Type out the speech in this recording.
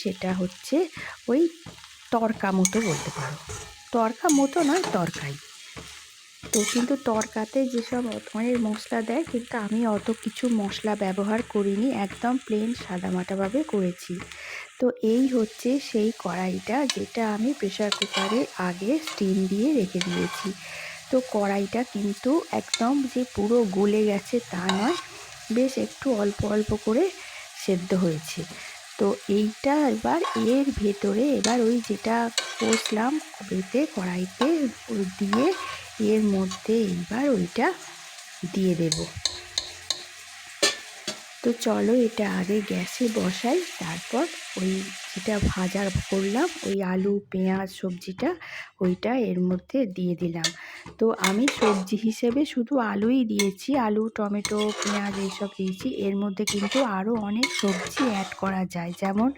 সেটা হচ্ছে ওই তড়কা মতো বলতে পারো, তড়কা মতো নয়, তরকাই। তো কিন্তু তড়কাতে যেসব ধরনের মশলা দেয়, কিন্তু আমি অত কিছু মশলা ব্যবহার করিনি, একদম প্লেন সাদামাটাভাবে করেছি। তো এই হচ্ছে সেই কড়াইটা, যেটা আমি প্রেসার কুকারে আগে স্টিম দিয়ে রেখে দিয়েছি। তো কড়াইটা কিন্তু একদম যে পুরো গলে গেছে তা নয়, বেশ একটু অল্প অল্প করে সেদ্ধ হয়েছে। তো এইটা এবার এর ভেতরে এবার ওই যেটা কষলাম এতে কড়াইতে দিয়ে এর মধ্যে এইবার ওইটা দিয়ে দেব। তো চলো এটা আগে গ্যাসে বসাই, তারপর ওই যেটা ভাজা করলাম ওই আলু পেঁয়াজ সবজিটা ওইটা এর মধ্যে দিয়ে দিলাম। তো আমি সবজি হিসেবে শুধু আলুই দিয়েছি, আলু টমেটো পেঁয়াজ এইসব দিয়েছি। এর মধ্যে কিন্তু আরও অনেক সবজি অ্যাড করা যায়, যেমন